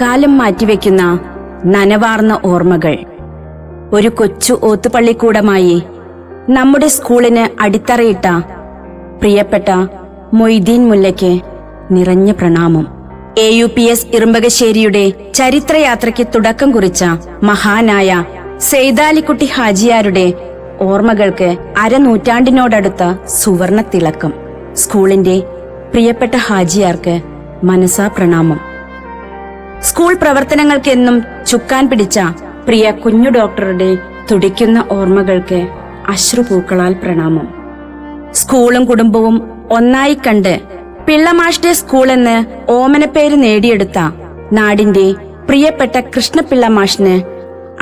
കാലം മാറ്റിവെക്കുന്ന നനവാർന്ന ഓർമ്മകൾ. ഒരു കൊച്ചു ഓത്തുപള്ളിക്കൂടമായി നമ്മുടെ സ്കൂളിന് അടിത്തറയിട്ട പ്രിയപ്പെട്ട മൊയ്തീൻ മുല്ലയ്ക്ക് നിറഞ്ഞ പ്രണാമം. AUPS ഇറുമ്പകശ്ശേരിയുടെ ചരിത്രയാത്രയ്ക്ക് തുടക്കം കുറിച്ച മഹാനായ സെയ്താലിക്കുട്ടി ഹാജിയാരുടെ ഓർമ്മകൾക്ക് അരനൂറ്റാണ്ടിനോടടുത്ത സുവർണ തിളക്കം. സ്കൂളിന്റെ പ്രിയപ്പെട്ട ഹാജിയാർക്ക് മനസാ പ്രണാമം. സ്കൂൾ പ്രവർത്തനങ്ങൾക്കെന്നും ചുക്കാൻ പിടിച്ച പ്രിയ കുഞ്ഞു ഡോക്ടറുടെ തുടിക്കുന്ന ഓർമ്മകൾക്ക് അശ്രുപൂക്കളാൽ പ്രണാമം. സ്കൂളും കുടുംബവും ഒന്നായി കണ്ട് പിള്ളമാഷ്ടെ സ്കൂൾ എന്ന് ഓമനപ്പേര് നേടിയെടുത്ത നാടിന്റെ പ്രിയപ്പെട്ട കൃഷ്ണപിള്ള മാഷിന്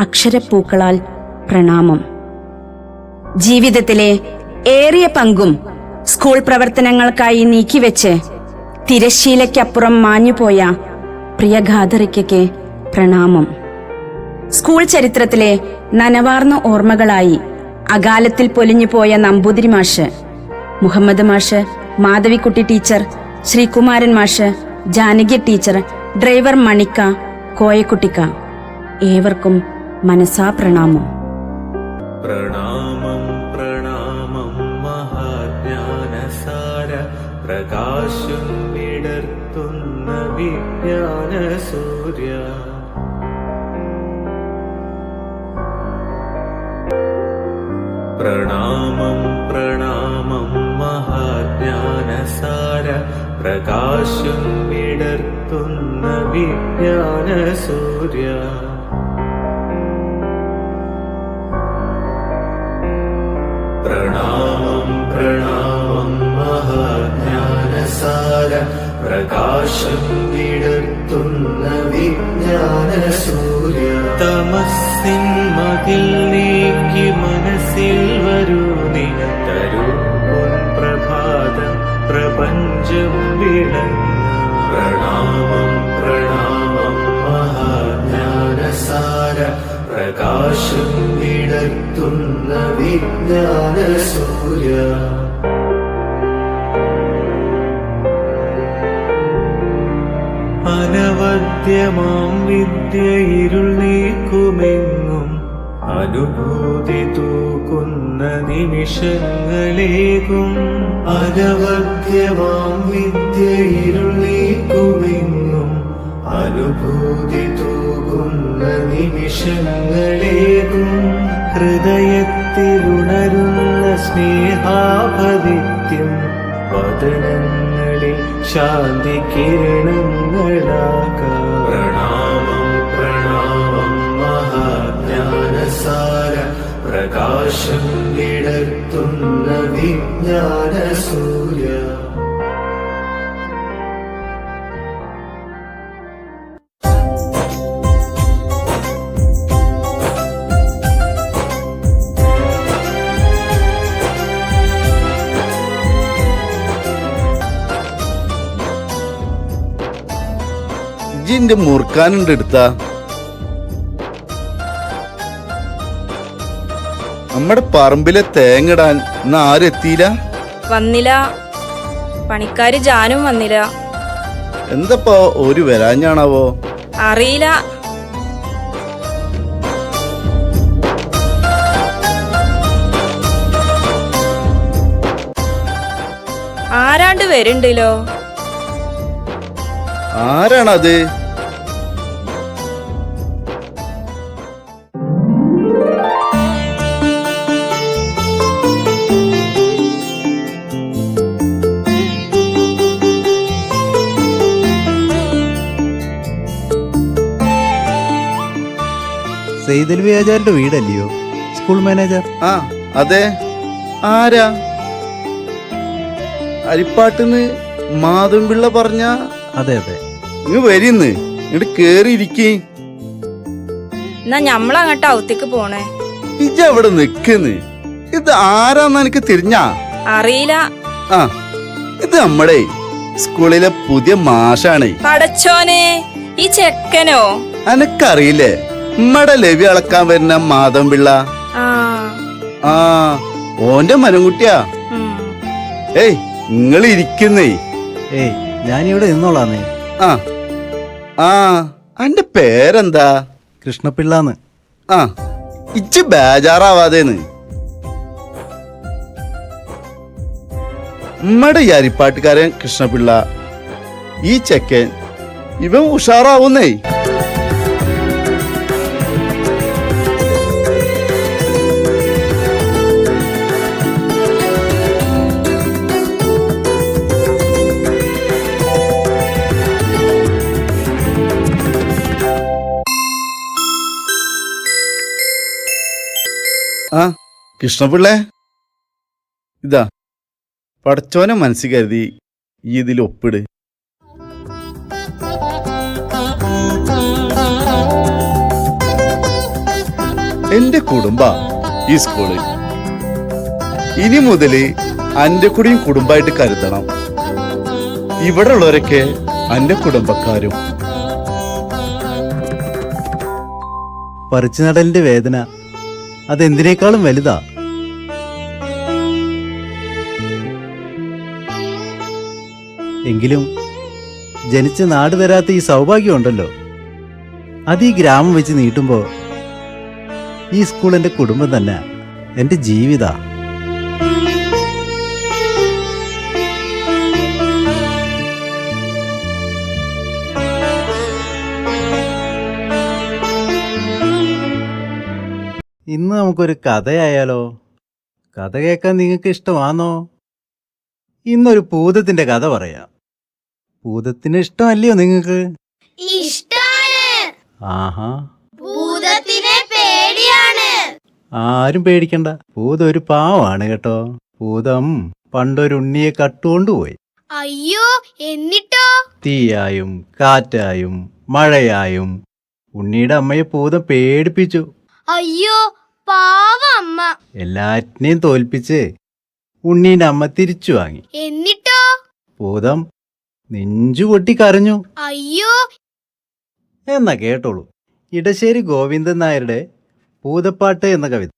അക്ഷരപ്പൂക്കളാൽ പ്രണാമം. ജീവിതത്തിലെ ഏറിയ പങ്കും സ്കൂൾ പ്രവർത്തനങ്ങൾക്കായി നീക്കിവെച്ച് തിരശ്ശീലയ്ക്കപ്പുറം മാഞ്ഞുപോയ പ്രിയഘാതറിക്കയ്ക്ക് പ്രണാമം. സ്കൂൾ ചരിത്രത്തിലെ നനവാർന്ന ഓർമ്മകളായി അകാലത്തിൽ പൊലിഞ്ഞുപോയ നമ്പൂതിരി മാഷ്, മുഹമ്മദ് മാഷ്, മാധവിക്കുട്ടി ടീച്ചർ, ശ്രീകുമാരൻ മാഷ്, ജാനകി ടീച്ചർ, ഡ്രൈവർ മണിക്ക, കോയക്കുട്ടിക്ക, ഏവർക്കും മനസാ പ്രണാമം. പ്രണാമം പ്രണാമം മഹാജ്ഞാനസാര പ്രകാശം വിടർത്തുന്ന വിജ്ഞാന സൂര്യ. പ്രണാമം പ്രണാമം മഹാജ്ഞാനസാര പ്രകാശം വിടർത്തുന്ന വിജ്ഞാന സൂര്യ. പ്രണാമം പ്രണാമം മഹാജ്ഞാനസാര പ്രകാശം വിടർത്തുന്ന വിജ്ഞാന സൂര്യ. തമസ്സിൻ മതിൽ നീക്കി മനസ്സിൽ വരൂ നിന തരൂ പ്രഭാതം പ്രപഞ്ചം വിളങ്ങ. പ്രണാമം പ്രണാമം മഹാജ്ഞാനസാര പ്രകാശം വിടർത്തുന്ന വിജ്ഞാന സൂര്യ. അനവദ്യമാം വിദ്യ ഇരുൾ നീക്കുമെങ്ങും അനുഭൂതി തൂക്കുന്ന നിമിഷങ്ങളേകും. അനവദ്യമാം വിദ്യ ഇരുൾ നീക്കുമെങ്ങും അനുഭൂതി തൂക്കുന്ന നിമിഷങ്ങളേകും. ഹൃദയത്തിലുണരുന്ന സ്നേഹാഭവിത്യം വദനങ്ങളിൽ ശാന്തി കിരണങ്ങളാകാം. പ്രണാമം പ്രണാമം മഹാജ്ഞാനസാര പ്രകാശം വിടർത്തുന്ന വിജ്ഞാന സൂര്യ. ഇജിന്റെ മുറുക്കാനുണ്ട് എടുത്ത നമ്മുടെ പറമ്പിലെ തേങ്ങടാൻ ഇന്ന് ആരും എത്തിയില്ല. വന്നില്ല, പണിക്കാര് ജാനും വന്നില്ല. എന്തപ്പോ ഒരു വരാഞ്ഞാണാവോ അറിയില്ല. ആരാണ്ട് വരുന്നുണ്ടല്ലോ. ആരാണത്? സെയ്തൽവി ആചാരുടെ വീടല്ലയോ സ്കൂൾ മാനേജർ? ആ അതെ. ആരാ? അരിപ്പാട്ടിന്ന് മാധവൻപിള്ള പറഞ്ഞ? അതെ അതെ. ഇങ്ങ് വരിന്ന്, ഇങ്ങോട്ട് കേറിയിരിക്കേ. എന്നാ ഞമ്മളങ്ങോട്ട് ഔത്തേക്ക് പോണേ. ഇജ അവിടെ നിക്കുന്നു. ഇത് ആരാന്ന് എനിക്ക് തിരിഞ്ഞാ? അറിയില്ല. ആ, ഇത് നമ്മുടെ സ്കൂളിലെ പുതിയ മാഷാണേ. പടച്ചോനെ, ഈ ചെക്കനോ? അനക്കറിയില്ലേ നമ്മടെ ലവി അളക്കാൻ വരുന്ന മാധവൻപിള്ള? ആ, ഓന്റെ മനംകുട്ടിയാ. ഏയ് നിങ്ങൾ ഇരിക്കുന്നേ. ഏയ് ഞാനിവിടെ നിന്നോളാന്നേ. ആ ആ അന്റെ പേരെന്താ? കൃഷ്ണപിള്ളാന്ന്. ആ, ഇച്ച് ബേജാറാവാതേന്ന്. ഉമ്മയുടെ ഈ അരിപ്പാട്ടുകാരൻ കൃഷ്ണപിള്ള, ഈ ചെക്കൻ ഇവൻ ഉഷാറാവുന്നേ. ആ കൃഷ്ണപിള്ളേ, ഇതാ പടച്ചോനെ മനസ്സിൽ കരുതി ഈ ഇതിൽ ഒപ്പിട്. എന്റെ കുടുംബ ഈ സ്കൂള്. ഇനി മുതല് അന്റെ കൂടിയും കുടുംബമായിട്ട് കരുതണം. ഇവിടെ ഉള്ളവരൊക്കെ അന്റെ കുടുംബക്കാരും. പറിച്ചു നടലിന്റെ വേദന അതെന്തിനേക്കാളും വലുതാ. എങ്കിലും ജനിച്ച നാട് തരാത്ത ഈ സൗഭാഗ്യം ഉണ്ടല്ലോ, അത് ഈ ഗ്രാമം വെച്ച് നീട്ടുമ്പോ ഈ സ്കൂൾ എൻ്റെ കുടുംബം തന്നെ, എൻ്റെ ജീവിതാ. ഇന്ന് നമുക്കൊരു കഥയായാലോ? കഥ കേൾക്കാൻ നിങ്ങൾക്ക് ഇഷ്ടമാണോ? ഇന്നൊരു ഭൂതത്തിന്റെ കഥ പറയാം. ഭൂതത്തിന് ഇഷ്ടമല്ലയോ നിങ്ങൾക്ക്? ഇഷ്ടാണ്. ആഹാ, ഭൂതത്തിനെ പേടിയാണ്. ആരും പേടിക്കണ്ട. ഭൂതം ഒരു പാവാണ് കേട്ടോ. ഭൂതം പണ്ടൊരു ഉണ്ണിയെ കട്ടുകൊണ്ടുപോയി. അയ്യോ, എന്നിട്ടോ? തീയായും കാറ്റായും മഴയായും ഉണ്ണിയുടെ അമ്മയെ ഭൂതം പേടിപ്പിച്ചു. അയ്യോ, പാവ അമ്മ. എല്ലാറ്റിനെയും തോൽപ്പിച്ച് ഉണ്ണീന്റെ അമ്മ തിരിച്ചു വാങ്ങി. എന്നിട്ടോ? ഭൂതം നെഞ്ചു പൊട്ടി കരഞ്ഞു. അയ്യോ. എന്നാ കേട്ടോളൂ, ഇടശ്ശേരി ഗോവിന്ദൻ നായരുടെ ഭൂതപ്പാട്ട് എന്ന കവിത.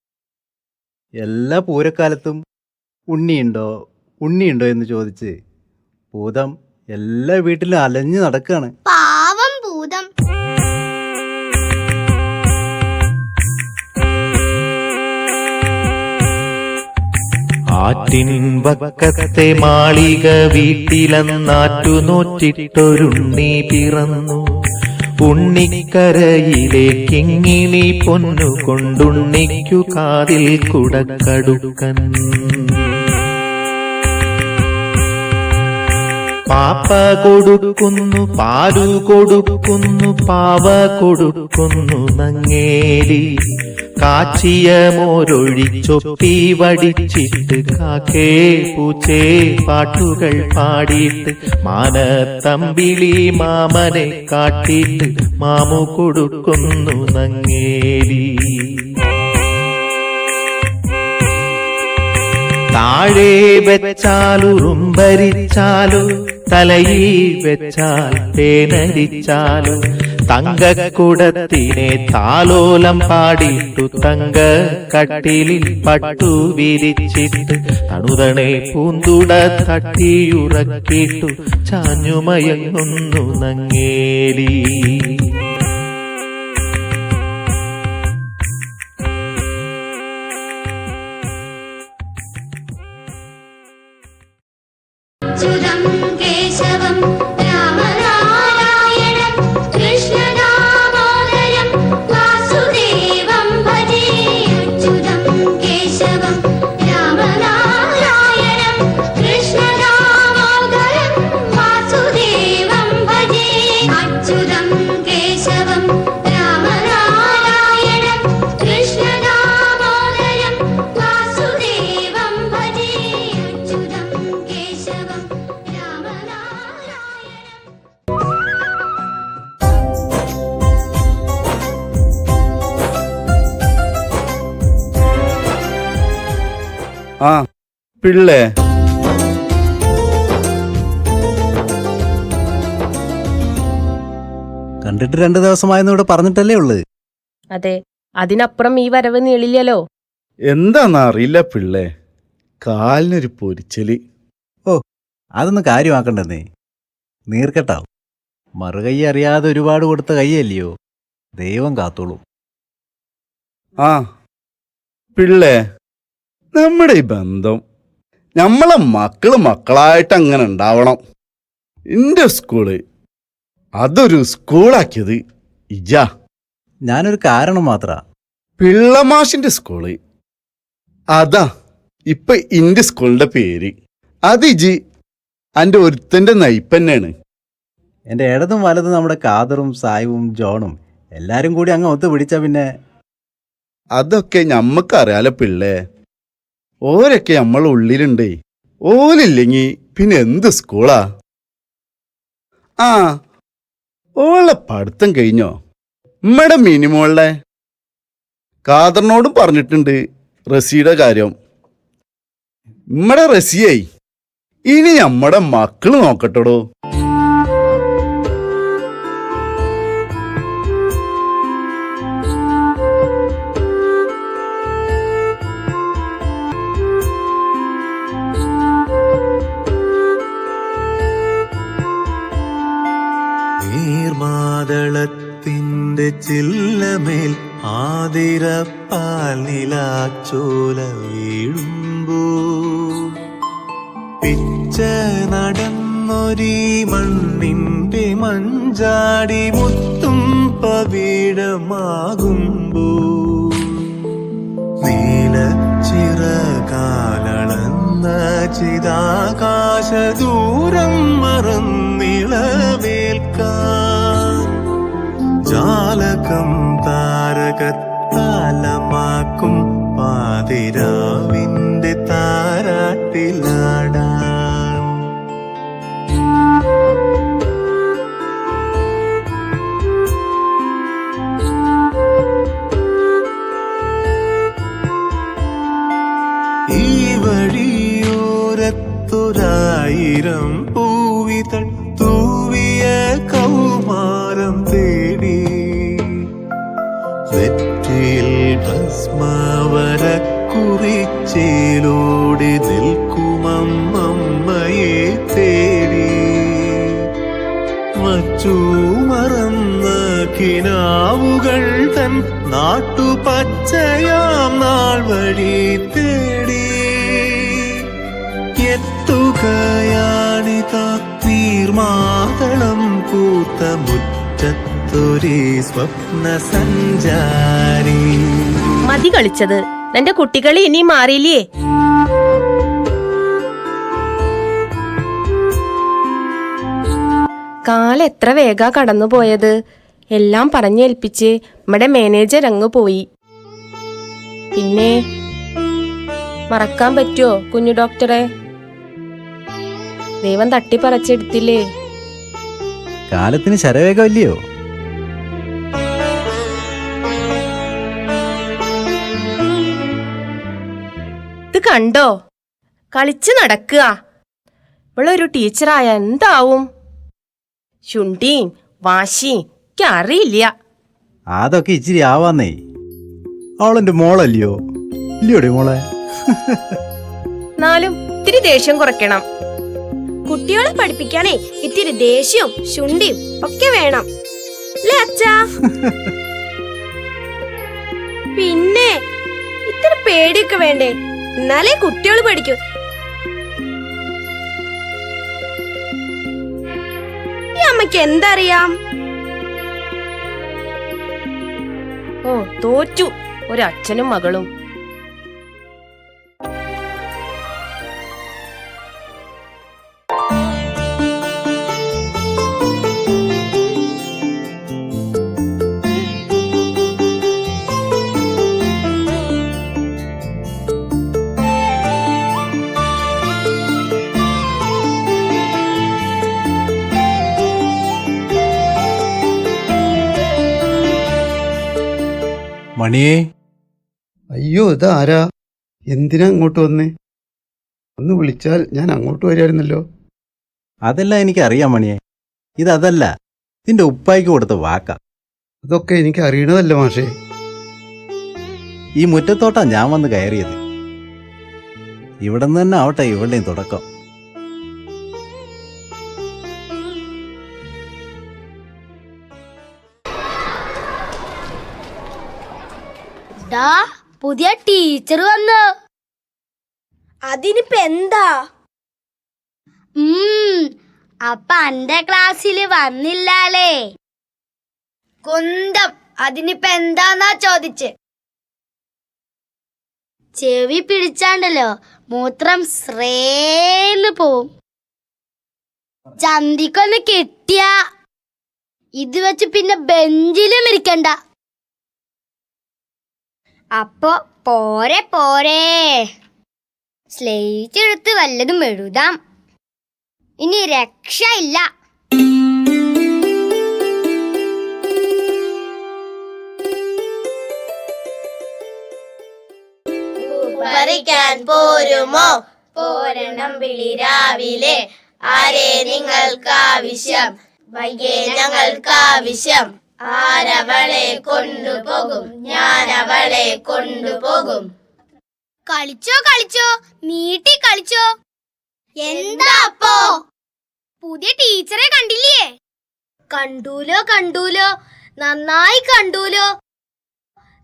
എല്ലാ പൂരക്കാലത്തും ഉണ്ണിയുണ്ടോ ഉണ്ണിയുണ്ടോ എന്ന് ചോദിച്ച് ഭൂതം എല്ലാ വീട്ടിലും അലഞ്ഞു നടക്കാണ്. പാവം ഭൂതം. ആറ്റിൻ വക്കത്തെ മാളിക വീട്ടിലെന്നാറ്റു നോറ്റിട്ടൊരുണ്ണി പിറന്നു. ഉണ്ണിക്കരയിലെ കിങ്ങിണി പൊന്നു കൊണ്ടുണ്ണിക്കു കാതിൽ കുടക്കടുക്കൻ. പാപ്പ കൊടുക്കുന്നു, പാലു കൊടുക്കുന്നു, പാവ കൊടുക്കുന്നു നങ്ങേലി. കാച്ചിയ മോരൊഴിച്ചൊപ്പി വടിച്ചിട്ട് കാക്കേ പൂച്ചേ പാട്ടുകൾ പാടിയിട്ട് മാനത്തമ്പിളി മാമനെ കാട്ടിയിട്ട് മാമു കൊടുക്കുന്നു നങ്ങേലി. താഴെ വെച്ചാലുറുമ്പരിച്ചാലു, തലയിൽ വെച്ചാൽ തേനരിച്ചാലു, തങ്കക്കുടത്തിനെ താലോലം പാടിയിട്ടു തങ്ക കട്ടിലിൽ പട്ടു വിരിച്ചിട്ട് തണുതണെ പൂന്തുട തട്ടിയുറക്കിട്ടു ചാഞ്ഞുമയങ്ങുന്നു നങ്ങേലി. അച്യുതം കേശവം രാമനാരായണം കൃഷ്ണദാമോദരം വാസുദേവം ഭജേ. അച്യുതം കേശവം രാമനാരായണം കൃഷ്ണദാമോദരം വാസുദേവം ഭജേ. അച്യുതം കേശവം രാമനാരായണം കൃഷ്ണദാമോദരം വാസുദേവം ഭജേ. അച്യുതം കേശവം രാമനാരായണം. ആ പിള്ളേ, കണ്ടിട്ട് 2 ദിവസമായെന്ന് ഇവിടെ പറഞ്ഞിട്ടല്ലേ ഉള്ളത്. അതെ, അതിനപ്പുറം ഈ വരവ് നീളില്ലല്ലോ. എന്താന്നറിയില്ല പിള്ളേ, കാലിനൊരു പൊരിച്ചല്. അതൊന്നും കാര്യമാക്കണ്ടെന്നേ, നീർക്കെട്ടാവും. മറുകൈ അറിയാതെ ഒരുപാട് കൊടുത്ത കൈയല്ലയോ, ദൈവം കാത്തോളും. ആ പിള്ളേ, നമ്മുടെ ഈ ബന്ധം നമ്മളെ മക്കളായിട്ട് അങ്ങനെ ഉണ്ടാവണം. എൻ്റെ സ്കൂള് അതൊരു സ്കൂളാക്കിയത് ഇജാ. ഞാനൊരു കാരണം മാത്ര. പിള്ളമാഷിന്റെ സ്കൂള് അതാ ഇപ്പൊ ഇന്റെ സ്കൂളിന്റെ പേര്. അത് ഇജി അന്റെ ഒരുത്തന്റെ നയിപ്പന്നെയാണ്. എൻ്റെ ഇടതും വലതും നമ്മുടെ കാദറും സായിവും ജോണും എല്ലാരും കൂടി അങ്ങ് ഒത്തു പിടിച്ച പിന്നെ അതൊക്കെ ഞമ്മക്കറിയാലോ പിള്ളേ. ഓരൊക്കെ നമ്മളെ ഉള്ളിലുണ്ട്. ഓലില്ലെങ്കി പിന്നെ എന്ത് സ്കൂളാ? ആ ഓളെ പഠിത്തം കഴിഞ്ഞോ? നമ്മടെ മിനിമോളെ കാദറിനോടും പറഞ്ഞിട്ടുണ്ട് റസിയുടെ കാര്യം. നമ്മടെ റസിയായി ഇനി നമ്മടെ മക്കള് നോക്കട്ടടോ. നീർമാതളത്തിന്റെ ചില്ലമേൽ ആതിരപ്പാൽ നിലാച്ചോല വീഴുമ്പോ പിച്ച നടന്നൊരീ മണ്ണിന്റെ മഞ്ചാടി മുത്തും പവിഴമാകുമ്പോ നീലച്ചിറകാലളന്ന ചിതാകാശ ദൂരം മറന്നിളവേൽക്കാൻ ജാലകം താരകത്താലമാക്കും പാതിരാവിന്റെ താരാട്ടിലാടാൻ. ഈ വഴിയോരത്തൊരായിരം പൂവിതൾ തൂവിയ കൗമാരം തേടി നെറ്റിയിൽ ഭസ്മവര കുറിച്ചേലോടി നിൽക്കുമമ്മയെ തേടി വച്ചു മറന്ന കിനാവുകൾ തൻ നാട്ടുപച്ചയാം നാൾ വഴി തേടി എത്തുകയാണിതാ നീർമാതളം പൂത്ത മുറ്റത്തൊരു സ്വപ്ന സഞ്ചാരി. മതി കളിച്ചത്, നിന്റെ കുട്ടികളി ഇനി മാറിയില്ലേ? കാലം എത്ര വേഗാ കടന്നുപോയത്. എല്ലാം പറഞ്ഞേൽപ്പിച്ച് നമ്മുടെ മാനേജർ അങ്ങ് പോയി. പിന്നെ മറക്കാൻ പറ്റുമോ കുഞ്ഞു ഡോക്ടറെ? ദൈവം തട്ടിപ്പറച്ചെടുത്തില്ലേ? കാലത്തിന് ശരവേഗമില്ലയോ? ഇത് കണ്ടോ, കളിച്ച് നടക്കുക. ഇവളൊരു ടീച്ചറായ എന്താവും? ശുണ്ടിയും വാശിയും എനിക്ക് അറിയില്ല. അതൊക്കെ ഇച്ചിരി ആവാന്നേ. അവളെന്റെ മോളല്ലയോ? ഇല്ലയോടെ മോളെ? എന്നാലും ഇത്തിരി ദേഷ്യം കുറയ്ക്കണം. കുട്ടികളെ പഠിപ്പിക്കാനേ ഇത്തിരി ദേഷ്യവും ശുണ്ടിയും ഒക്കെ വേണം അല്ലേ അച്ഛാ? പിന്നെ ഇത്തിരി പേടിയൊക്കെ വേണ്ടേ? എന്നാലേ കുട്ടികൾ പഠിക്കൂ. ഈ അമ്മയ്ക്ക് എന്തറിയാം? ഓ, തോറ്റു ഒരച്ഛനും മകളും. മണിയേ, അയ്യോ ഇതാരാ? എന്തിനാ അങ്ങോട്ട് വന്നേ? ഒന്ന് വിളിച്ചാൽ ഞാൻ അങ്ങോട്ട് വരായിരുന്നല്ലോ. അതെല്ലാം എനിക്കറിയാം മണിയെ. ഇതല്ല, നിന്റെ ഉപ്പായിക്ക് കൊടുത്ത വാക്കാ. അതൊക്കെ എനിക്ക് അറിയണതല്ല മാഷേ. ഈ മുറ്റത്തോട്ടാ ഞാൻ വന്ന് കയറിയത്. ഇവിടെ നിന്ന് തന്നെ ആവട്ടെ ഇവളുടെയും തുടക്കം. പുതിയ ടീച്ചർ വന്നു. അതിനിപ്പോ എന്താ? അപ്പ എന്റെ ക്ലാസ്സില് വന്നില്ലാലേ. കുന്തം, അതിനിപ്പോ എന്താന്നാ ചോദിച്ച്. ചെവി പിടിച്ചാണ്ടല്ലോ മൂത്രം ശ്രേന്ന് പോവും. ചന്തിക്കൊന്ന് കിട്ടിയ ഇത് വെച്ച് പിന്നെ ബെഞ്ചിലും ഇരിക്കണ്ട. അപ്പൊ പോരെ പോരെ, സ്ലേറ്റ് എടുത്ത് വല്ലതും എഴുതാം. ഇനി രക്ഷയില്ല. പറിക്കാൻ പോരുമോ? പോരണം വിളി രാവിലെ. ആരെ നിങ്ങൾക്കാവശ്യം? വൈകേ ഞങ്ങൾക്കാവശ്യം. ആരവളെ കൊണ്ടുപോകും? ഞാൻ അവളെ കൊണ്ടുപോകും. കളിച്ചോ കളിച്ചോ, നീട്ടി കളിച്ചോ. എന്താ അപ്പോ? പുതിയ ടീച്ചറെ കണ്ടില്ലേ? കണ്ടൂലോ കണ്ടൂലോ, നന്നായി കണ്ടൂലോ.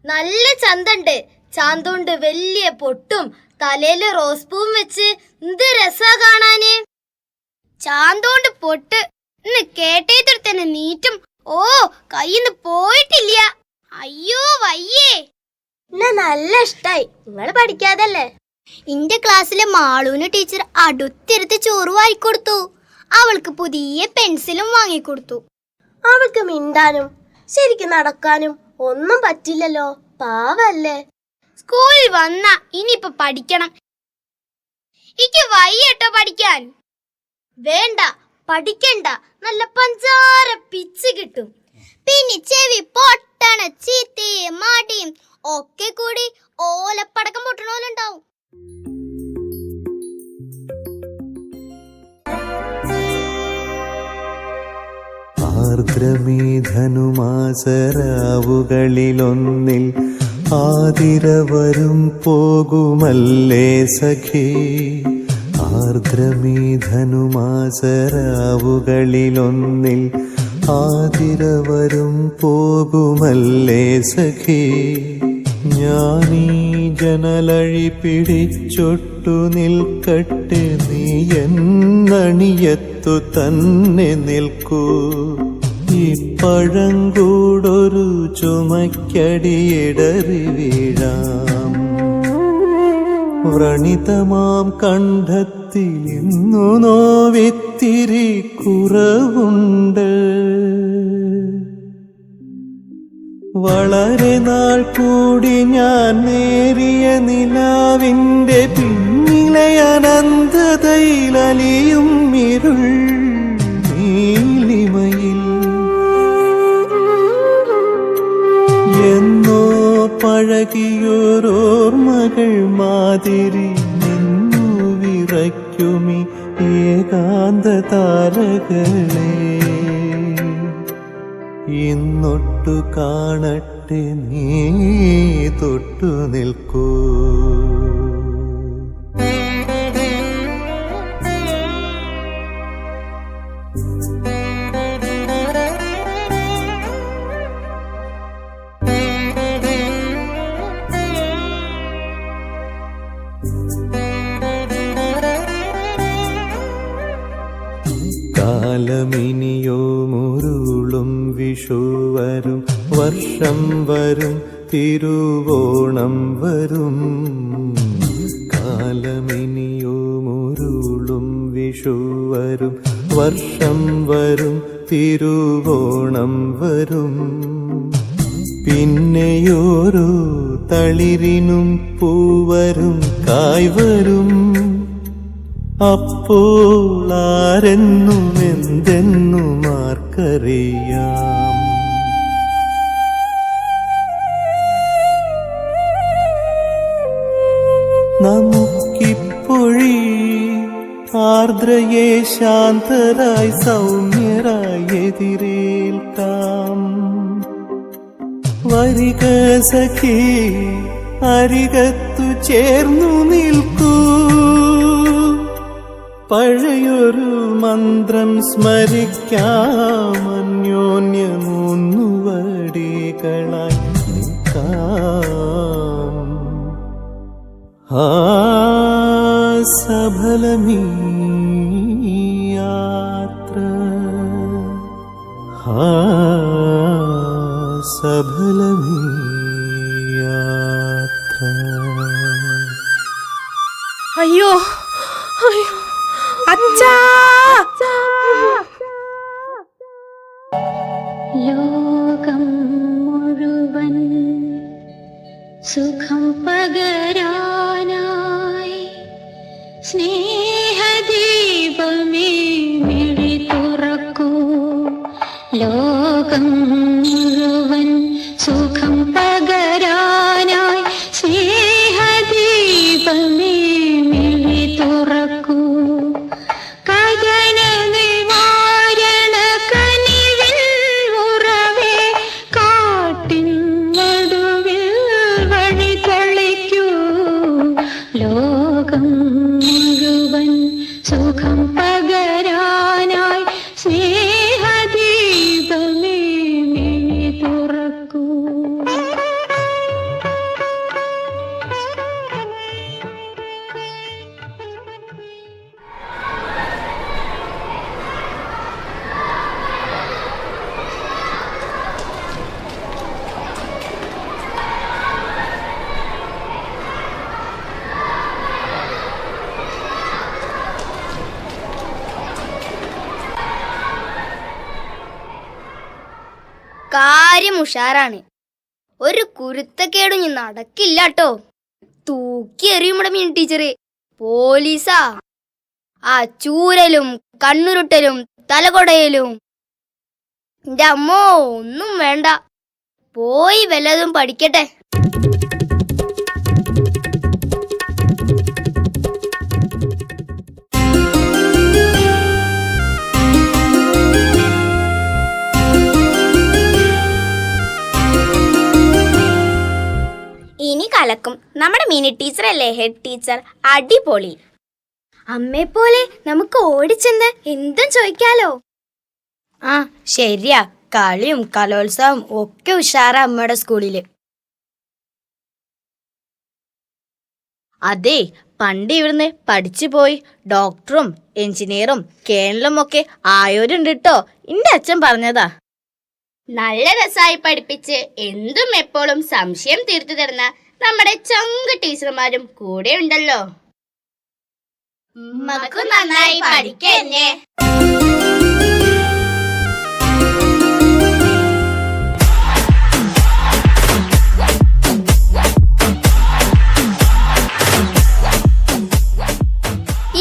നല്ല ചന്തണ്ട്. ചാന്തോണ്ട് വലിയ പൊട്ടും തലയില് റോസ് പൂവും വെച്ച് എന്ത് രസാ കാണാന്. ചാന്തോണ്ട് പൊട്ട് ഇന്ന് കേട്ടേത്തിൽ തന്നെ നീറ്റും. ഓ, കയ്യിന്ന് പോയിട്ടില്ല. അയ്യോ വയ്യേ. എന്നെ നല്ല ഇഷ്ടായി. നിങ്ങള് പഠിക്കാതല്ലേ? എന്റെ ക്ലാസ്സിലെ മാളൂന് ടീച്ചർ അടുത്തിരുത്ത് ചോറ് വാങ്ങിക്കൊടുത്തു. അവൾക്ക് പുതിയ പെൻസിലും വാങ്ങിക്കൊടുത്തു. അവൾക്ക് മിണ്ടാനും ശരിക്കും നടക്കാനും ഒന്നും പറ്റില്ലല്ലോ, പാവല്ലേ. സ്കൂളിൽ വന്ന ഇനിയിപ്പൊ പഠിക്കണം. എനിക്ക് വയ്യട്ടോ പഠിക്കാൻ. വേണ്ട, പഠിക്കണ്ട. നല്ല പഞ്ചാര പിച്ച് കിട്ടും. പിന്നെ ചെവി പൊട്ടണ ചീത്തയും മാടിയും ഒക്കെ കൂടി ഓലപ്പടക്കം പൊട്ടണോലുണ്ടാവും. ആർദ്രമീ ധനുമാസരാവുകളിലൊന്നിൽ ആതിരവരും പോകുമല്ലേ സഖി. ആർദ്രമീ ധനുമാസരാവുകളിലൊന്നിൽ ആതിരവരും പോകുമല്ലേ സഖി. ഞാനീ ജനലഴി പിടിച്ചൊട്ടു നിൽക്കട്ടെ, നീ എന്നണിയത്തു തന്നെ നിൽക്കൂ. ഈ പഴങ്കൂടൊരു ചുമക്കടിയിടറി വീഴാം. വ്രണിതമാം കണ്ഠത്തിൽ ഇന്നു നോവിത്തിരി കുറവുണ്ട്. വളരെ നാൾ കൂടി ഞാൻ നേരിയ നിലാവിന്റെ പിന്നിലെ അനന്തതയിലലിയും ഇരുൾ നീലിമയിൽ എന്നോ പഴകിയോരോർമ്മകൾ മാതിരി നിന്നു വിറയ്ക്കുമി ഏകാന്ത താരകളെ. ഇന്നൊട്ടു കാണട്ടെ, നീ തൊട്ടു നിൽക്കൂ. കാലമിനിയോ മുരുളും വിഷു വരും, വർഷം വരും, തിരുവോണം വരും. കാലമിനിയോ മുരുളും വിഷു വരും, വർഷം വരും, തിരുവോണം വരും. പിന്നെയോരോ തളിരിനും പൂവരും കായ് വരും. അപ്പോൾ ആരെന്നും എന്തെന്നും ആർക്കറിയാം. നമുക്കിപ്പോഴീ ആർദ്രയെ ശാന്തരായി സൗമ്യരായി എതിരേൽക്കാം. വരിക സഖി, അരികത്തു ചേർന്നു നിൽക്കൂ. പഴയൊരു മന്ത്രം സ്മരിക്കാം, അന്യോന്യമൂന്നുവടികളായി നിൽക്കാം. ആ സഫലമീ യാത്ര ആ സഫലമീ യാത്ര. അയ്യോ അയ്യോ അച്ഛാ ലോകം മുഴുവൻ സുഖം പകരാനായി സ്നേഹദീപമേ മിഴി തുറക്കൂ. ലോകം മുഴുവൻ സുഖം പകരാനായി സ്നേഹദീപമേ മിഴി തുറക്കൂ. കഥന നിവാരണ കനിവിൻ ഉറവേ കാട്ടിൻ നടുവിൽ വഴി തെളിക്കൂ. ലോകം മുഴുവൻ സുഖം പകരാനായി സ്നേഹദീപമേ മിഴി തുറക്കൂ. കാര്യം ഉഷാറാണ്. ഒരു കുരുത്തക്കേടും ഞാൻ നടക്കില്ല കേട്ടോ. തൂക്കി എറിയുമ്പടെ മീൻ ടീച്ചറ് പോലീസാ. ആ ചൂരലും കണ്ണുരുട്ടലും തലകൊടയലും എന്റെ അമ്മോ ഒന്നും വേണ്ട. പോയി വല്ലതും പഠിക്കട്ടെ. ഇനി കലക്കും. നമ്മുടെ മിനി ടീച്ചർ അല്ലേ ഹെഡ് ടീച്ചർ, അടിപൊളി. അമ്മയെ പോലെ നമുക്ക് ഓടിച്ചെന്ന് എന്തും ചോദിക്കാലോ. ആ ശരിയാ, കളിയും കലോത്സവം ഒക്കെ ഉഷാറാ അമ്മയുടെ സ്കൂളില്. അതെ, പണ്ട് ഇവിടുന്ന് പഠിച്ചു പോയി ഡോക്ടറും എഞ്ചിനീയറും കേണലും ഒക്കെ ആയോരുണ്ട് കേട്ടോ. എന്റെ അച്ഛൻ പറഞ്ഞതാ. നല്ല രസമായി പഠിപ്പിച്ച് എന്തും എപ്പോഴും സംശയം തീർത്തു തരുന്ന നമ്മുടെ ചങ്ക് ടീച്ചർമാരും കൂടെ ഉണ്ടല്ലോ. നമുക്ക് നന്നായി പഠിക്കന്നെ.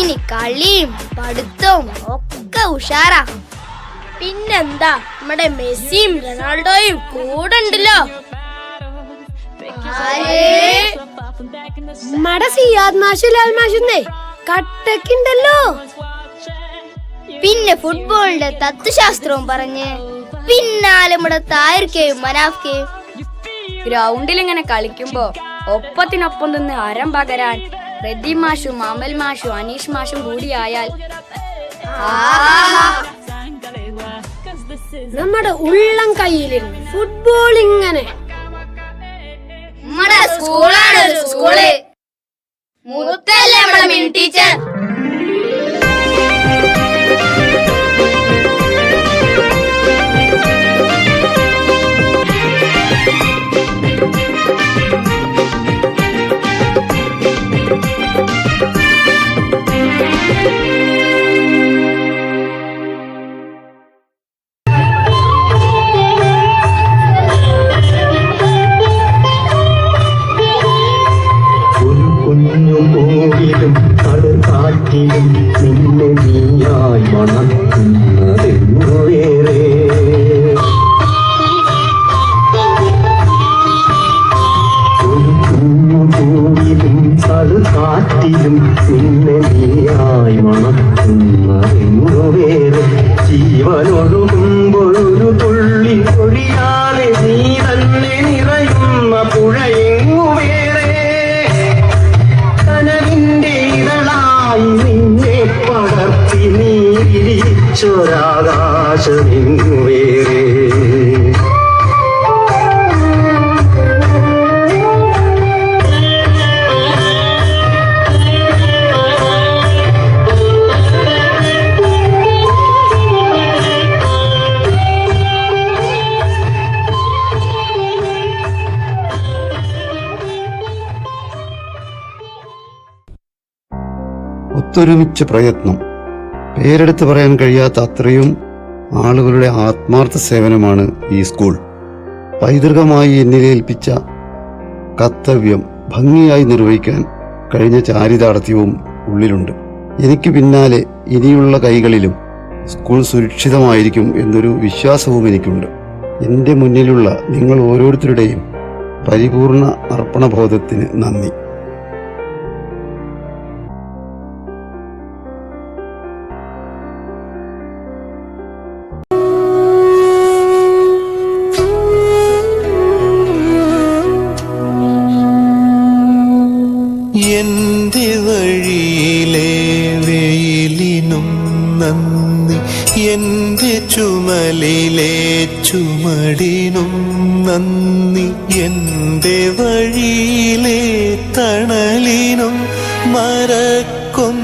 ഇനി കളിയും പഠിത്തവും ഒക്കെ ഉഷാറാ. പിന്നെന്താ, നമ്മുടെ മെസ്സിയും റൊണാൾഡോയും കൂടെ ഉണ്ടല്ലോ. നമ്മുടെ സിയാദ് മാഷും ലാൽ മാഷുന്നേ കട്ടക്കുണ്ടല്ലോ. പിന്നെ ഫുട്ബോളിന്റെ തത്വശാസ്ത്രവും പറഞ്ഞ് പിന്നാലെ നമ്മുടെ തായർക്കയും മനാഫ്കയും. ഗ്രൗണ്ടിൽ ഇങ്ങനെ കളിക്കുമ്പോ ഒപ്പത്തിനൊപ്പം നിന്ന് അരം പകരാൻ റെഡി മാഷും അമൽ മാഷും അനീഷ് മാഷും കൂടിയായാൽ നമ്മുടെ ഉള്ളം കയ്യിലിരുന്ന് ഫുട്ബോൾ ഇങ്ങനെ. നമ്മുടെ സ്കൂളാണ് സ്കൂള്. മുത്തല്ലേ നമ്മുടെ മിനി ടീച്ചർ. കാറ്റിലും നിന്നെ നീയായി മണക്കുന്നതെന്നു വേറെ. ഒരു പൂവിലും കാറ്റിലും നിന്നെ നീയായി മണക്കുന്നതെന്നു വേറെ. ജീവനൊഴുകുമ്പോഴൊരു തുള്ളി ഒഴിയാതെ നീ തന്നെ നിറയുന്ന പുഴയെങ്ങു വേറെ. കനവിന്റെ ഇതളായി നിന്നെ പടർത്തി നീരിച്ചൊരാകാശമെങ്ങു വേറെ. ഒത്തൊരുമിച്ച പ്രയത്നം, പേരെടുത്ത് പറയാൻ കഴിയാത്ത അത്രയും ആളുകളുടെ ആത്മാർത്ഥ സേവനമാണ് ഈ സ്കൂൾ. പൈതൃകമായി എന്നിലേൽപ്പിച്ച കർത്തവ്യം ഭംഗിയായി നിർവഹിക്കാൻ കഴിഞ്ഞ ചാരിതാർത്ഥ്യവും ഉള്ളിലുണ്ട്. എനിക്ക് പിന്നാലെ ഇനിയുള്ള കൈകളിലും സ്കൂൾ സുരക്ഷിതമായിരിക്കും എന്നൊരു വിശ്വാസവും എനിക്കുണ്ട്. എൻ്റെ മുന്നിലുള്ള നിങ്ങൾ ഓരോരുത്തരുടെയും പരിപൂർണ അർപ്പണബോധത്തിന് നന്ദി. എന്റെ വഴിയിലെ വെയിലിനും നന്ദി, എന്റെ ചുമലിലെ ചുമടിനും നന്ദി, എന്റെ വഴിയിലെ തണലിനും മരക്കൊമ്പിലെ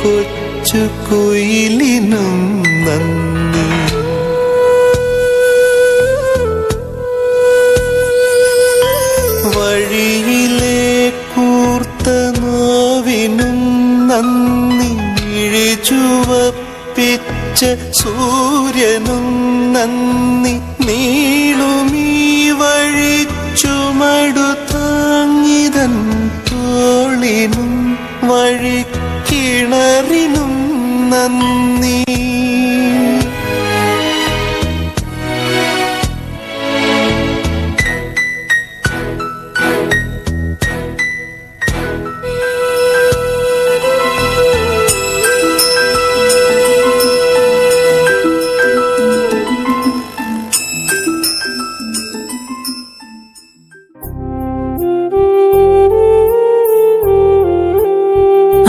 കൊച്ചു കുയിലിനും നന്ദി. വഴിയിലെ കൂർത്ത നോവിനും നന്ദി, ചുവപ്പിച്ച സൂര്യനും നന്ദി, നീളുമീ വഴി ചുമടു താങ്ങിതൻ തോളിനും വഴിക്കിണറിനും നന്ദി.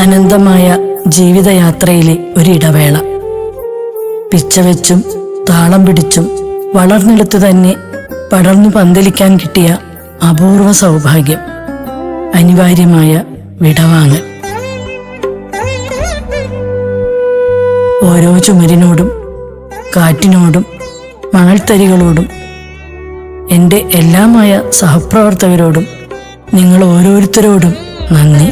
അനന്തമായ ജീവിതയാത്രയിലെ ഒരിടവേള. പിച്ചവെച്ചും താളം പിടിച്ചും വളർന്നെടുത്തു തന്നെ പടർന്നു പന്തലിക്കാൻ കിട്ടിയ അപൂർവ സൗഭാഗ്യം, അനിവാര്യമായ വിടവാങ്ങൽ. ഓരോ ചുമരിനോടും കാറ്റിനോടും മണൽത്തരികളോടും എൻ്റെ എല്ലാമായ സഹപ്രവർത്തകരോടും നിങ്ങൾ ഓരോരുത്തരോടും നന്ദി.